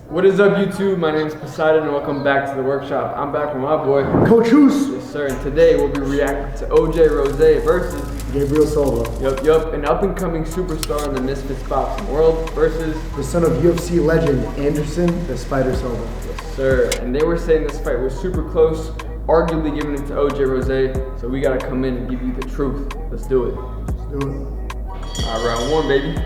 What is up, YouTube? My name is Poseidon and welcome back to the workshop. I'm back with my boy, Coach Hoos. Yes, sir. And today we'll be reacting to OJ Rosé versus Gabriel Silva. Yup, an up-and-coming superstar in the Misfits Boxing world versus the son of UFC legend Anderson the Spider Silva. Yes, sir. And they were saying this fight was super close, arguably giving it to OJ Rosé. So we gotta come in and give you the truth. Let's do it. Let's do it. All right, round one, baby.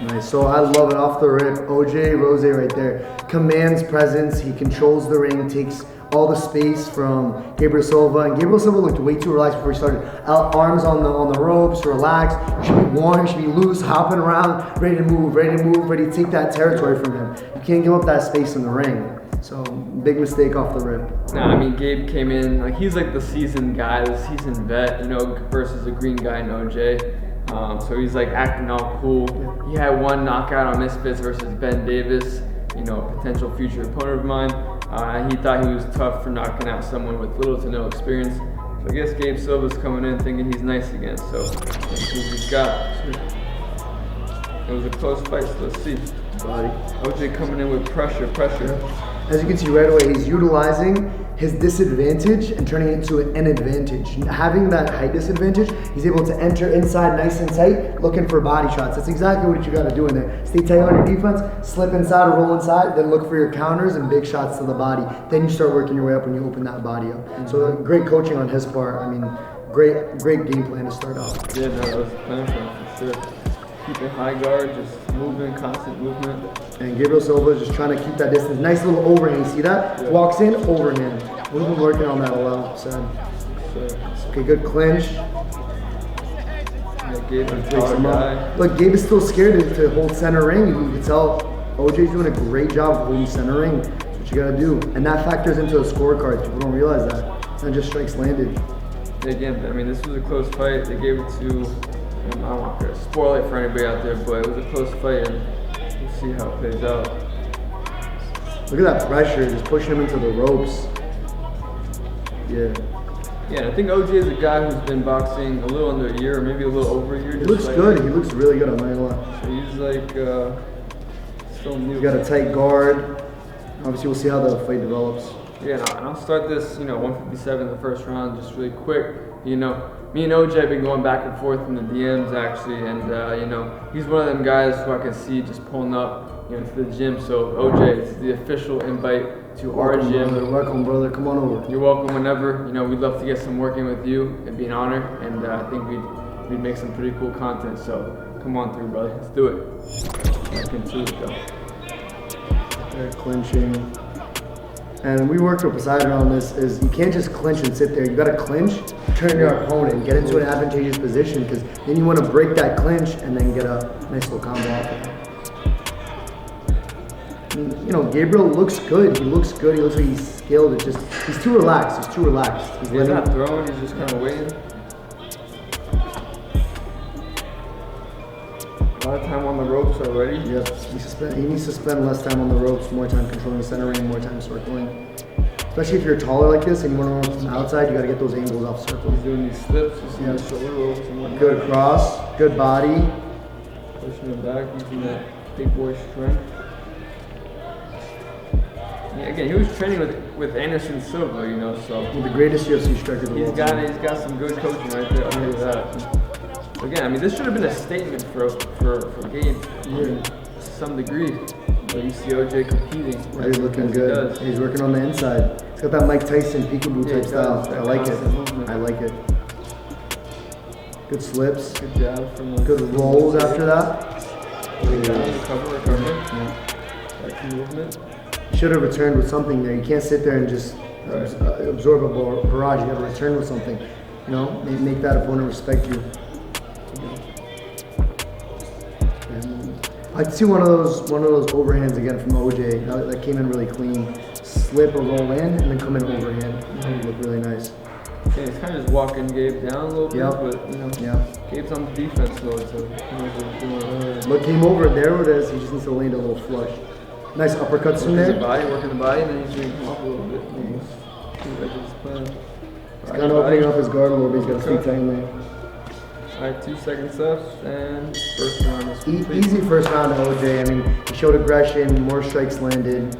Nice. So I love it off the rip. OJ Rosé right there. Commands presence. He controls the ring, takes all the space from Gabriel Silva. And Gabriel Silva looked way too relaxed before he started. Arms on the ropes, relaxed. Should be warm, should be loose, hopping around, ready to move, ready to take that territory from him. You can't give up that space in the ring. So big mistake off the rip. Nah, I mean, Gabe came in, like, he's like the seasoned guy, the seasoned vet, you know, versus a green guy in OJ. So he's like acting all cool. He had one knockout on Misfits versus Ben Davis, you know, a potential future opponent of mine. He thought he was tough for knocking out someone with little to no experience. So I guess Gabe Silva's coming in thinking he's nice again. So let's see what he's got. It was a close fight, so let's see. OJ coming in with pressure. As you can see right away, he's utilizing his disadvantage and turning it into an advantage. Having that height disadvantage, he's able to enter inside nice and tight, looking for body shots. That's exactly what you got to do in there. Stay tight on your defense, slip inside or roll inside, then look for your counters and big shots to the body. Then you start working your way up when you open that body up. So great coaching on his part. I mean, great game plan to start off. Yeah, no, that was the plan for him, for sure. Keeping high guard, just moving, constant movement. And Gabriel Silva is just trying to keep that distance. Nice little overhand, see that? Yeah. Walks in, overhand. We've been working on that a lot, so. Okay, good clinch. Yeah, Gabe is a guy. Look, Gabe is still scared to hold center ring. You can tell OJ's doing a great job of holding center ring. That's what you gotta do. And that factors into the scorecard. People don't realize that. It's not just strikes landed. Again, I mean, this was a close fight. They gave it to, I don't want to spoil it for anybody out there, but it was a close fight, and we'll see how it plays out. Look at that pressure, just pushing him into the ropes. Yeah. Yeah, and I think OJ is a guy who's been boxing a little under a year, or maybe a little over a year. He looks good. He looks really good on my line. So he's like still new. He's got a tight guard. Obviously, we'll see how the fight develops. Yeah, and I'll start this, 157 in the first round, just really quick. You know, me and OJ have been going back and forth in the DMs actually, and he's one of them guys who I can see just pulling up, to the gym. So OJ, it's the official invite to our gym. Brother. Welcome, brother. Come on over. You're welcome whenever. We'd love to get some working with you. It'd be an honor, and I think we'd make some pretty cool content. So come on through, brother. Let's do it. Back into it, though. They're clinching. And we worked with Poseidon on this, is you can't just clinch and sit there. You gotta clinch, turn your opponent, get into an advantageous position, because then you want to break that clinch and then get a nice little combo off of it. Gabriel looks good. He looks good. He looks like he's skilled. It's just, he's too relaxed. He's not throwing, he's just kind of waiting. A lot of time on the ropes already. Yep. He needs to spend less time on the ropes, more time controlling the center ring, more time circling. Especially if you're taller like this and you want to run from the outside, you got to get those angles off circle. He's doing these slips, you see the shoulder ropes and whatnot. Good cross, good body. Pushing it back, using that big boy strength. Yeah, again, he was training with Anderson Silva, so. The greatest UFC striker of the world. He's got some good coaching right there. I'll tell you that. Again, I mean, this should have been a statement for Gabe, to some degree. But you see OJ competing. He's looking good. He's working on the inside. He's got that Mike Tyson peekaboo type style. I like it. Movement. I like it. Good slips. Good jab from the good rolls after that. Recover. Back to movement. You should have returned with something there. You can't sit there and just absorb a barrage. You got to return with something. Make that opponent respect you. I'd see one of those overhands again from OJ. That came in really clean. Slip or roll in and then come in overhand. That would look really nice. Yeah, he's kind of just walking Gabe down a little bit, but Gabe's on the defense mode, so Look, came over. There it is. He just needs to land a little flush. Nice uppercuts from there. Working the body, and then he's going to come up a little bit. He's kind of opening up his guard a little bit. He's got to stay tight in there. Alright, 2 seconds left, and first round is complete. Easy first round to OJ. I mean, he showed aggression, more strikes landed.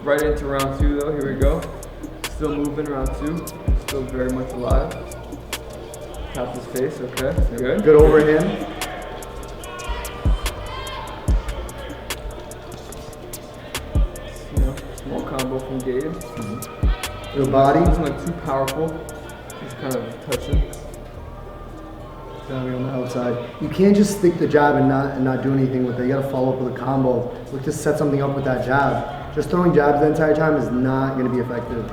Right into round 2 though, here we go. Still moving round 2, still very much alive. Tap his face, okay, good. Good overhand. You know, small combo from Gabe. Good body. Doesn't look too powerful, just kind of touching. Jabbing on the outside. You can't just stick the jab and not do anything with it. You gotta follow up with a combo. Look to set something up with that jab. Just throwing jabs the entire time is not gonna be effective.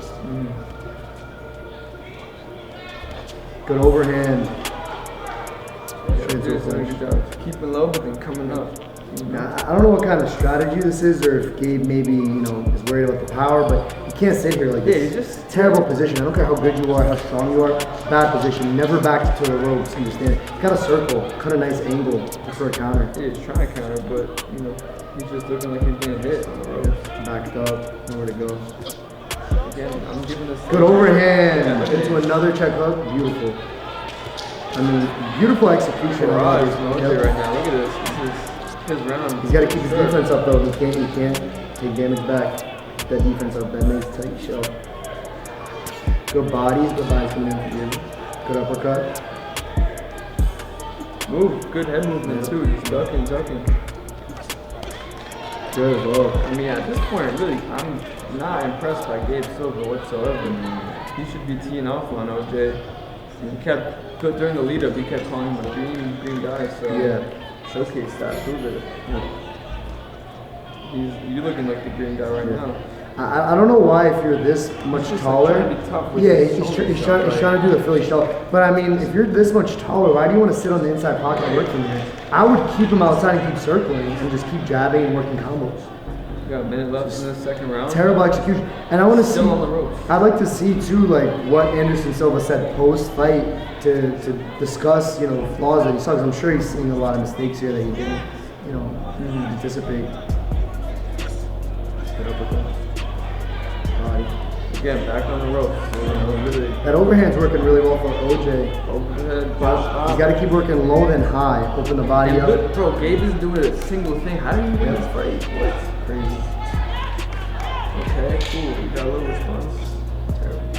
Good overhand. Good job. Keeping low, but then coming up. I don't know what kind of strategy this is, or if Gabe maybe is worried about the power, but you can't sit here like this. Yeah, just terrible position. I don't care how good you are, how strong you are. Bad position. Never back to the ropes. Understand? Got a circle. Cut a nice angle just for a counter. Yeah, he's trying to counter, but he's just looking like he's getting hit on the ropes. Backed up. Nowhere to go. Again, I'm giving this. Good overhand into another check hook. Beautiful. I mean, beautiful execution. Right now, look at this. This is his round. He's got to keep his defense up though. He can't take damage back. Keep that defense up. That nice tight shell. Good bodies. Good bodies coming in for you. Good uppercut. Move. Good head movement too. Just ducking. Good as well. I mean, at this point, really, I'm not impressed by Gabe Silva whatsoever. He should be teeing off on OJ. He kept during the lead up. He kept calling him a green guy. So yeah. Showcase that, prove it. You're looking like the green guy right now. I don't know why if you're this much taller. He's trying to do the Philly shell. But I mean, if you're this much taller, why do you want to sit on the inside pocket and work from here? I would keep him outside and keep circling and just keep jabbing and working combos. You got a minute left in the second round. Terrible execution. And I want to see. Still on the ropes. I'd like to see too, like what Anderson Silva said post fight to discuss, flaws that he saw. Because I'm sure he's seeing a lot of mistakes here that he didn't, anticipate. Good uppercut. Body. Again, back on the ropes. Really. That overhand's working really well for OJ. Overhead, but he's got to keep working low then high. Open the body up. Look, bro, Gabe isn't doing a single thing. How did he win this fight? What? Crazy. Okay, cool. We got a little response.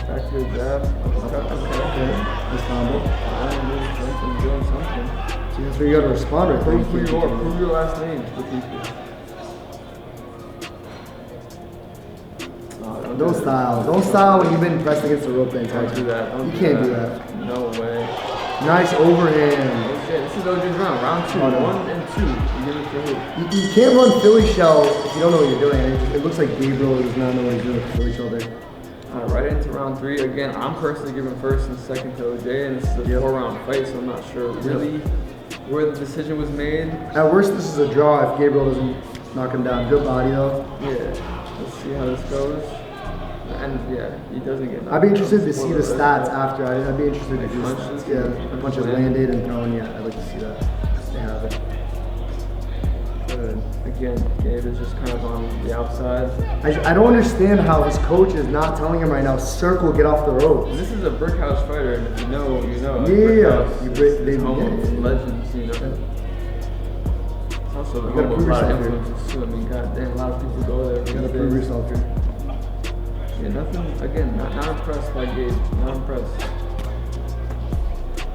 Back to the jab. Okay. This combo. I'm doing something. See, that's where you got to respond right there. Prove your last name to people. Don't style when you've been pressed against the rope the entire time. Do that. You can't do that. No way. Nice overhand. Okay, this is OJ's round. Round 2. 1 and 2. You give it to who? You can't run Philly shell if you don't know what you're doing. It looks like Gabriel does not know what he's doing with the Philly shell there. Right into round 3. Again, I'm personally giving first and second to OJ, and this is a 4-round fight, so I'm not sure really where the decision was made. At worst, this is a draw if Gabriel doesn't knock him down. Good body though. Yeah. Let's see how this goes. And he doesn't get knocked I'd be interested to down. see the stats after. I'd be interested to see the stats. Yeah, punches landed and thrown. Yeah, I'd like to see that. They have it. Good. Again, Gabe is just kind of on the outside. I don't understand how his coach is not telling him right now, circle, get off the ropes. This is a brick house fighter, and if you know, you know. Yeah. It's home of legends, It's also the home of a lot of influences too. I mean, goddamn, a lot of people go there. You gotta prove yourself here. Yeah, nothing, again, not impressed by Gabe. Not impressed.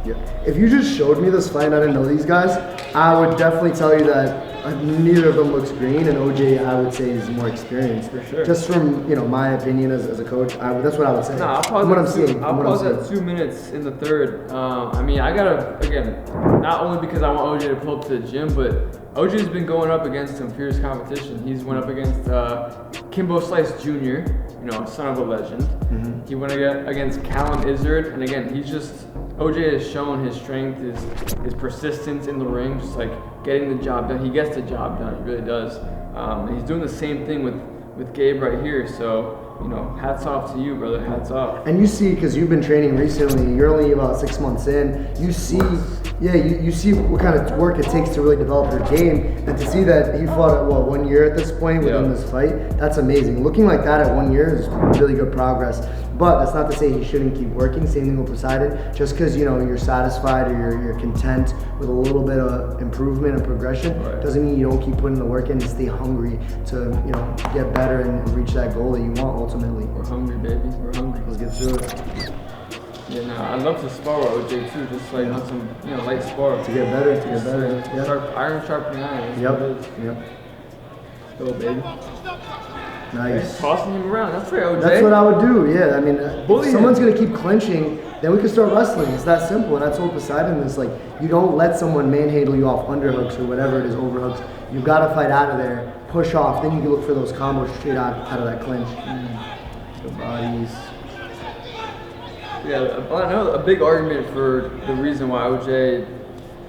Yeah. If you just showed me this fight and I didn't know these guys, I would definitely tell you that neither of them looks green, and OJ I would say is more experienced. For sure. Just from my opinion as a coach, that's what I would say. Nah, I'll pause at 2 minutes in the third. I mean, I gotta, again, not only because I want OJ to pull up to the gym, but OJ's been going up against some fierce competition. He's went up against Kimbo Slice Jr., son of a legend. Mm-hmm. He went against Callum Izzard, and again, OJ has shown his strength, his persistence in the ring, just like getting the job done. He gets the job done, he really does. And he's doing the same thing with Gabe right here. So you know, hats off to you, brother. Hats off. And you see, because you've been training recently, you're only about 6 months in. You see, you see what kind of work it takes to really develop your game, and to see that he fought at 1 year at this point within this fight, that's amazing. Looking like that at 1 year is really good progress. But that's not to say he shouldn't keep working. Same thing with Poseidon. Just because you're satisfied or you're content with a little bit of improvement and progression doesn't mean you don't keep putting the work in and stay hungry to get better and reach that goal that you want ultimately. We're hungry, baby. We're hungry. Let's get through it. Yeah, no, I'd love to spar with OJ too, just like on some light spar. To get better, to get better. Yep. Iron sharpening iron. Yep. Let's go, baby. Nice. Tossing him around. That's right, OJ. That's what I would do, yeah. I mean, if someone's going to keep clinching, then we can start wrestling. It's that simple. And I told Poseidon this, like, you don't let someone manhandle you off underhooks or whatever it is, overhooks. You've got to fight out of there, push off, then you can look for those combos straight out of that clinch. The bodies. Yeah, I know a big argument for the reason why OJ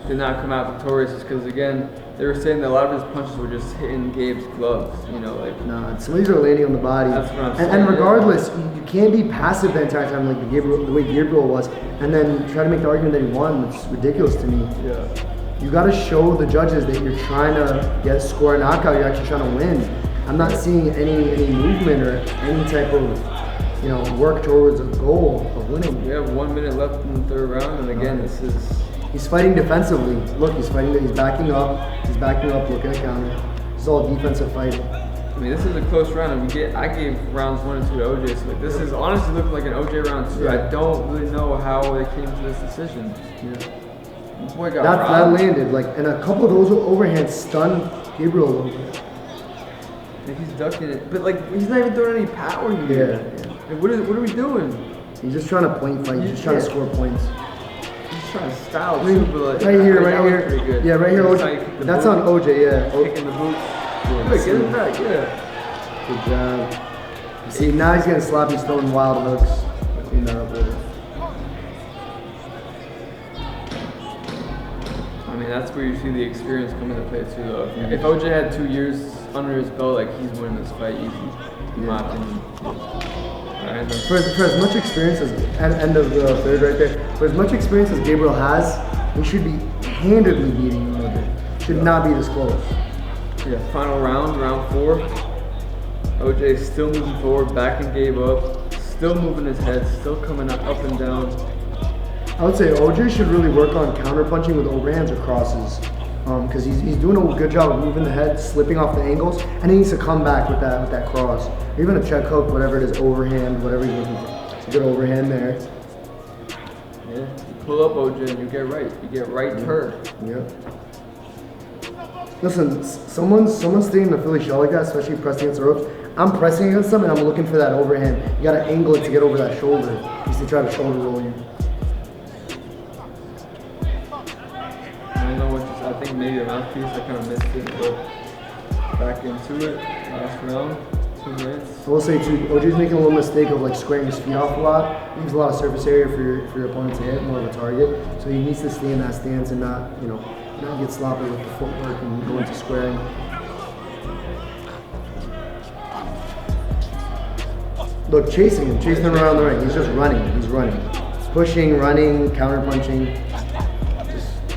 did not come out victorious is because, again, they were saying that a lot of his punches were just hitting Gabe's gloves, No, some of these are landing on the body. That's what I'm saying. And regardless, you can't be passive the entire time like the way Gabriel was, and then try to make the argument that he won. It's ridiculous to me. Yeah. You got to show the judges that you're trying to score a knockout. You're actually trying to win. I'm not seeing any movement or any type of work towards a goal of winning. We have 1 minute left in the third round, and again, this is. He's fighting defensively. Look, he's fighting. He's backing up. He's backing up, looking at counter. This is all defensive fighting. I mean, this is a close round, and I gave rounds 1 and 2 to OJ. So this is honestly looking like an OJ round 2. I don't really know how they came to this decision. Yeah. Boy got that landed and a couple of those overhands stunned Gabriel a little bit. And he's ducking it, but he's not even throwing any power here. Yeah. What are we doing? He's just trying to point fight. He's just trying to score points. Trying to style too, but right here. Good. Yeah, right here. OJ. That's on OJ. Yeah. Kicking the boots. Wait, get it back. Yeah. Good job. You see, now he's getting sloppy, he's throwing wild hooks. Clean that up a little. I mean, that's where you see the experience come into play too, though. If OJ had 2 years under his belt, he's winning this fight easy, in my opinion. For as much experience as end of the third right there, for as much experience as Gabriel has, he should be handedly beating him. Should not be this close. Yeah, final round, round 4. OJ still moving forward, backing Gabe up, still moving his head, still coming up and down. I would say OJ should really work on counter punching with overhands or crosses. Because he's doing a good job of moving the head, slipping off the angles, and he needs to come back with that cross. Or even a check hook, whatever it is, overhand, whatever he's looking for. It's a good overhand there. Yeah, you pull up OJ and you get right. You get right turn. Yep. Listen, someone's staying in the Philly shell like that, especially pressing against the ropes. I'm pressing against them and I'm looking for that overhand. You gotta angle it to get over that shoulder. He's to try to shoulder roll you. I think maybe a mouthpiece, I kind of missed it, but back into it, last round, 2 minutes. I will say too, OJ's making a little mistake of squaring his feet off a lot. Leaves a lot of surface area for your opponent to hit, more of a target. So he needs to stay in that stance and not get sloppy with the footwork and go into squaring. Look, chasing him around the ring. He's just running. He's running. Pushing, running, counter punching.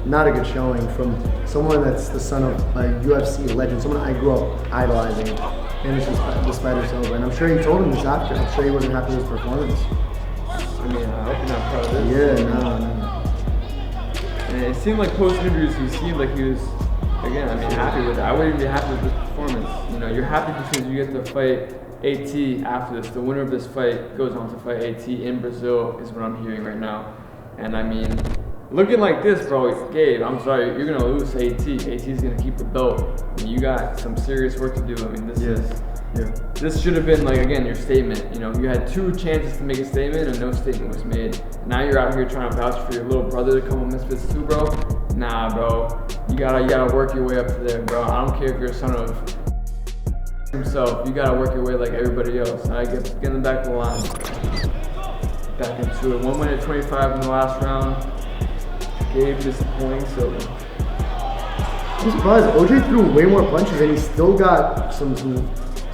Not a good showing from someone that's the son of a UFC legend, someone I grew up idolizing, Anderson Silva. And I'm sure he told him this after. I'm sure he wasn't happy with his performance. I mean, I hope you're not proud of this. Yeah, no. And it seemed like post-interviews, he seemed like he was, again, happy with it. I wouldn't even be happy with this performance. You're happy because you get to fight AT after this. The winner of this fight goes on to fight AT in Brazil, is what I'm hearing right now. And looking like this, bro, Gabe, I'm sorry, you're going to lose to AT. AT's going to keep the belt. You got some serious work to do. This should have been, again, your statement. You had 2 chances to make a statement and no statement was made. Now you're out here trying to vouch for your little brother to come on Misfits too, bro. Nah, bro. You gotta work your way up to there, bro. I don't care if you're a son of himself. You gotta work your way like everybody else. All right, get in the back of the line. Back into it. 1 minute 25 in the last round. Gabe disappointing Silva. I'm surprised. OJ threw way more punches and he still got some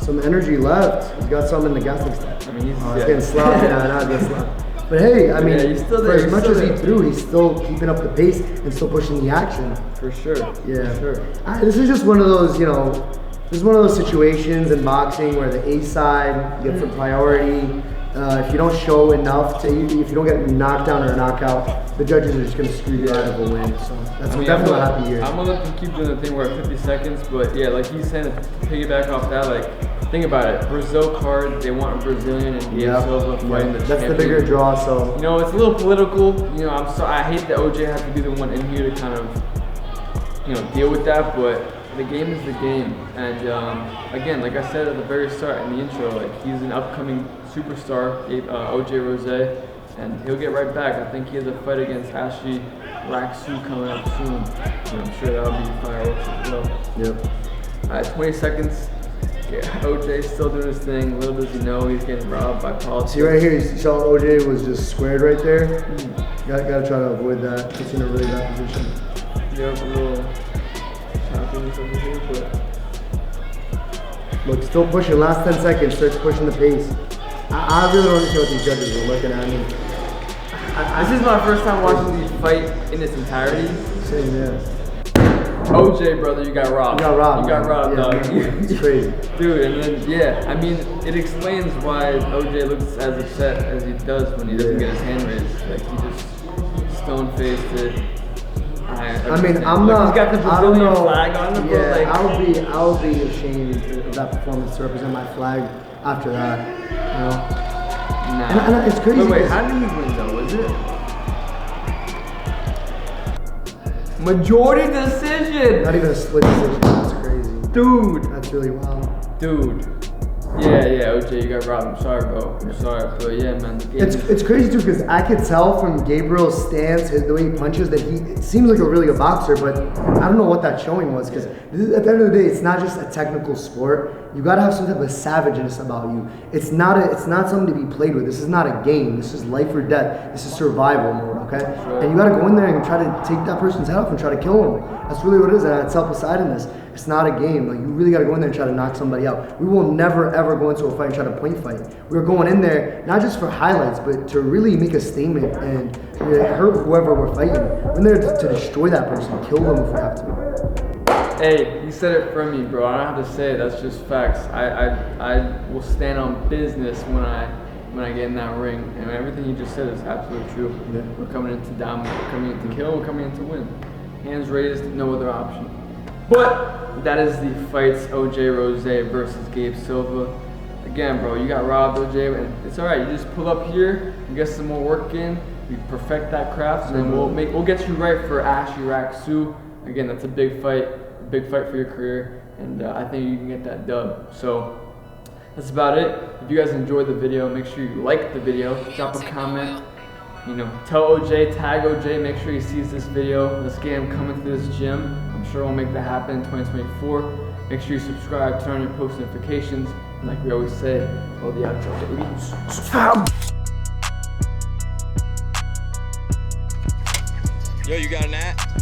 some energy left. He's got some in the gas tank. I mean, he's getting sloppy now, not getting sloppy. But hey, I mean, he's still for there, as much as he threw, he's still keeping up the pace and still pushing the action. For sure. Yeah. For sure. This is just one of those, this is one of those situations in boxing where the A side gets the priority. If you don't show enough, if you don't get a knockdown or a knockout, the judges are just going to screw you out of a win. So that's definitely a happy year. I'm going to let them keep doing the thing where at 50 seconds, but yeah, like he's saying, to piggyback off that, like, think about it. Brazil card, they want a Brazilian and Gabriel Silva fighting the champion. That's the bigger draw, so. It's a little political. I hate that OJ has to be the one in here to kind of, deal with that, but the game is the game. And again, like I said at the very start in the intro, like he's an upcoming superstar, OJ Rosé, and he'll get right back. I think he has a fight against Ashley Raksu coming up soon. And I'm sure that'll be fireworks as well. Yep. All right, 20 seconds. Yeah, OJ still doing his thing. Little does he know he's getting robbed by politics. See right here, you saw OJ was just squared right there. Gotta try to avoid that. It's in a really bad position. Yeah, a little choppiness over here, but look, still pushing. Last 10 seconds, starts pushing the pace. I really don't understand what these judges are looking at. This is my first time watching these fight in its entirety. Same, yeah. OJ, brother, you got robbed. You got robbed. You got robbed, yeah, dog. It's crazy. Dude, and then, I mean, it explains why OJ looks as upset as he does when he doesn't get his hand raised. Like, he just stone-faced it. I'm not. He's got the Brazilian flag on him. Yeah, like, I'll be ashamed of that performance to represent my flag after that. Nah. And it's crazy. Wait, how did he win though? Was it majority decision? Not even a split decision. That's crazy. Dude. That's really wild. Dude. Yeah, OJ, you got robbed. I'm sorry, bro. I'm sorry, but yeah, man. It's crazy too because I could tell from Gabriel's stance, the way he punches, that he seems like a really good boxer, but I don't know what that showing was because at the end of the day, it's not just a technical sport. You gotta have some type of savageness about you. It's not something to be played with. This is not a game. This is life or death. This is survival mode, okay? And you gotta go in there and try to take that person's head off and try to kill him. That's really what it is, and it's self-decidedness. It's not a game. Like, you really got to go in there and try to knock somebody out. We will never, ever go into a fight and try to point fight. We're going in there, not just for highlights, but to really make a statement and hurt whoever we're fighting. We're in there to destroy that person, kill them if we have to. Hey, you said it for me, bro. I don't have to say it. That's just facts. I will stand on business when I get in that ring. And everything you just said is absolutely true. Yeah. We're coming in to dominate. We're coming in to kill. We're coming in to win. Hands raised, no other option. But that is the fights, OJ Rosé versus Gabe Silva. Again, bro, you got robbed, OJ, and it's all right. You just pull up here, you get some more work in, you perfect that craft, and then we'll get you right for Ashley Raksu. Again, that's a big fight for your career, and I think you can get that dub. So that's about it. If you guys enjoyed the video, make sure you like the video, drop a comment. Tell OJ, tag OJ, make sure he sees this video. Let's get him coming to this gym. I'm sure we'll make that happen in 2024. Make sure you subscribe, turn on your post notifications. And like we always say, all the outro, baby. Yo, you got an at?